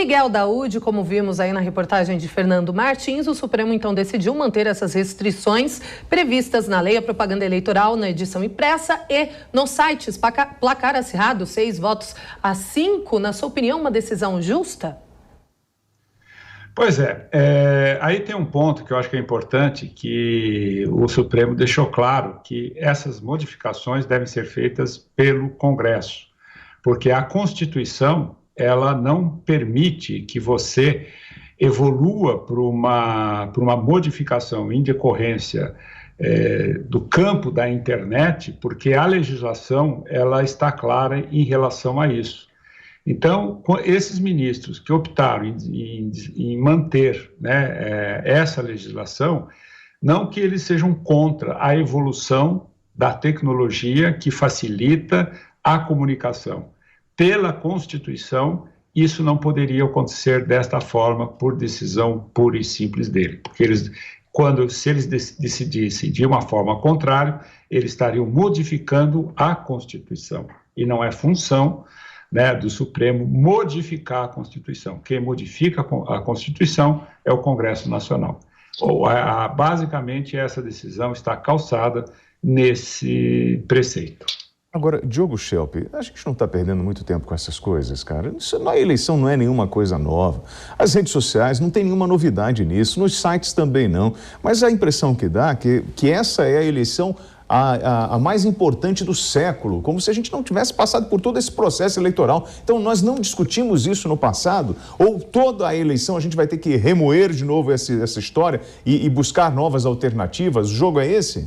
Miguel Daúde, como vimos aí na reportagem de Fernando Martins, o Supremo então decidiu manter essas restrições previstas na lei à propaganda eleitoral na edição impressa e nos sites. Placar acirrado, 6-5. Na sua opinião, uma decisão justa? Pois aí tem um ponto que eu acho que é importante, que o Supremo deixou claro que essas modificações devem ser feitas pelo Congresso, porque a Constituição, ela não permite que você evolua para uma modificação em decorrência do campo da internet, porque a legislação, ela está clara em relação a isso. Então, esses ministros que optaram em manter, né, essa legislação, não que eles sejam contra a evolução da tecnologia que facilita a comunicação. Pela Constituição, isso não poderia acontecer desta forma por decisão pura e simples dele, porque se eles decidissem de uma forma contrária, eles estariam modificando a Constituição, e não é função, né, do Supremo modificar a Constituição. Quem modifica a Constituição é o Congresso Nacional. Basicamente, essa decisão está calçada nesse preceito. Agora, Diogo Schelp, a gente não está perdendo muito tempo com essas coisas, cara. A eleição não é nenhuma coisa nova. As redes sociais não tem nenhuma novidade nisso, nos sites também não. Mas a impressão que dá é que essa é a eleição a mais importante do século, como se a gente não tivesse passado por todo esse processo eleitoral. Então, nós não discutimos isso no passado? Ou toda a eleição a gente vai ter que remoer de novo essa história e buscar novas alternativas? O jogo é esse?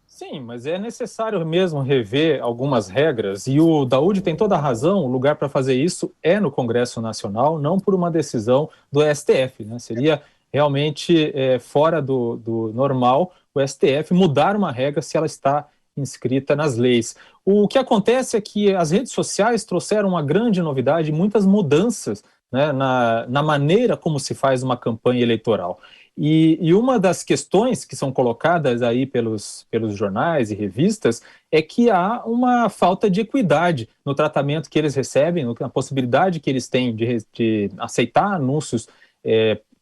Sim, mas é necessário mesmo rever algumas regras, e o Daúde tem toda a razão. O lugar para fazer isso é no Congresso Nacional, não por uma decisão do STF, né? Seria realmente fora do normal o STF mudar uma regra se ela está inscrita nas leis. O que acontece é que as redes sociais trouxeram uma grande novidade, muitas mudanças, né, na maneira como se faz uma campanha eleitoral. E uma das questões que são colocadas aí pelos jornais e revistas é que há uma falta de equidade no tratamento que eles recebem, na possibilidade que eles têm de aceitar anúncios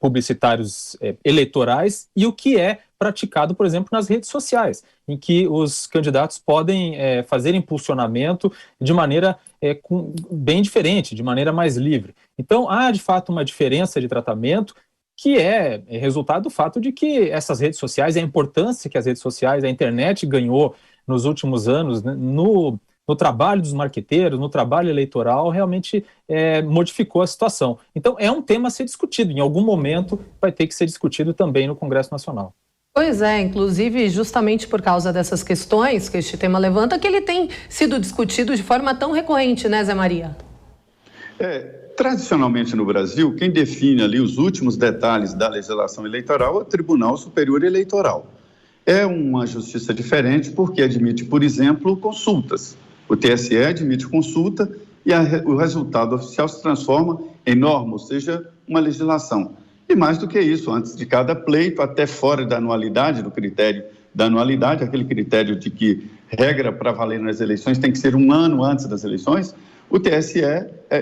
publicitários eleitorais e o que é praticado, por exemplo, nas redes sociais, em que os candidatos podem fazer impulsionamento de maneira bem diferente, de maneira mais livre. Então, há, de fato, uma diferença de tratamento que é resultado do fato de que essas redes sociais, a importância que as redes sociais, a internet ganhou nos últimos anos, né, no trabalho dos marqueteiros, no trabalho eleitoral, realmente modificou a situação. Então, é um tema a ser discutido. Em algum momento vai ter que ser discutido também no Congresso Nacional. Pois é, inclusive justamente por causa dessas questões que este tema levanta, que ele tem sido discutido de forma tão recorrente, né, Zé Maria? Tradicionalmente no Brasil, quem define ali os últimos detalhes da legislação eleitoral é o Tribunal Superior Eleitoral. É uma justiça diferente porque admite, por exemplo, consultas. O TSE admite consulta e o resultado oficial se transforma em norma, ou seja, uma legislação. E mais do que isso, antes de cada pleito, até fora da anualidade, do critério da anualidade, aquele critério de que regra para valer nas eleições tem que ser um ano antes das eleições, o TSE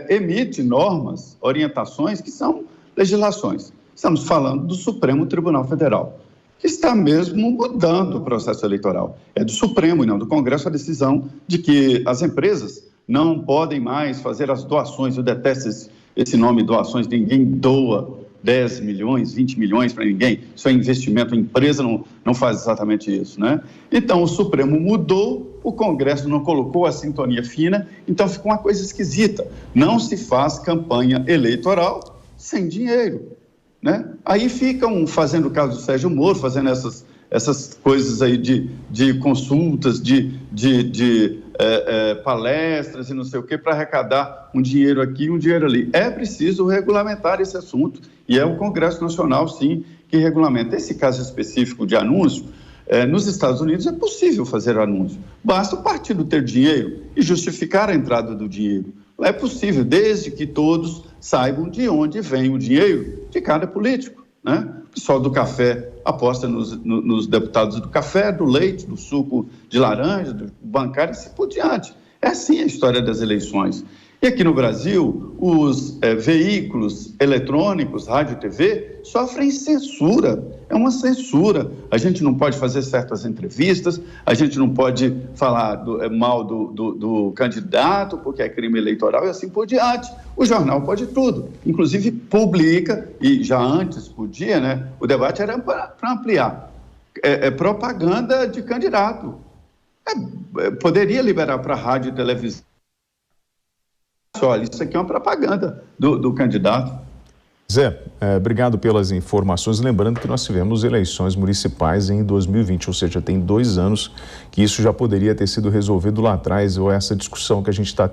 emite normas, orientações que são legislações. Estamos falando do Supremo Tribunal Federal, que está mesmo mudando o processo eleitoral. É do Supremo e não do Congresso a decisão de que as empresas não podem mais fazer as doações. Eu detesto esse nome, doações. Ninguém doa 10 milhões, 20 milhões para ninguém. Isso é investimento, a empresa não faz exatamente isso, né? Então, o Supremo mudou, o Congresso não colocou a sintonia fina, então ficou uma coisa esquisita. Não se faz campanha eleitoral sem dinheiro, né? Aí ficam fazendo o caso do Sérgio Moro, fazendo essas coisas aí de consultas, de palestras e não sei o quê, para arrecadar um dinheiro aqui e um dinheiro ali. É preciso regulamentar esse assunto e é o Congresso Nacional, sim, que regulamenta. Esse caso específico de anúncio, nos Estados Unidos é possível fazer anúncio. Basta o partido ter dinheiro e justificar a entrada do dinheiro. Lá é possível, desde que todos saibam de onde vem o dinheiro de cada político, né? O pessoal do café aposta nos deputados do café, do leite, do suco de laranja, do bancário e assim por diante. É assim a história das eleições. E aqui no Brasil, os veículos eletrônicos, rádio e TV, sofrem censura. É uma censura. A gente não pode fazer certas entrevistas, a gente não pode falar mal do candidato, porque é crime eleitoral e assim por diante. O jornal pode tudo, inclusive publica, e já antes podia, né? O debate era para ampliar. Propaganda de candidato. Poderia liberar para rádio e televisão. Olha, isso aqui é uma propaganda do candidato. Zé, obrigado pelas informações. Lembrando que nós tivemos eleições municipais em 2020, ou seja, tem 2 anos que isso já poderia ter sido resolvido lá atrás, ou essa discussão que a gente está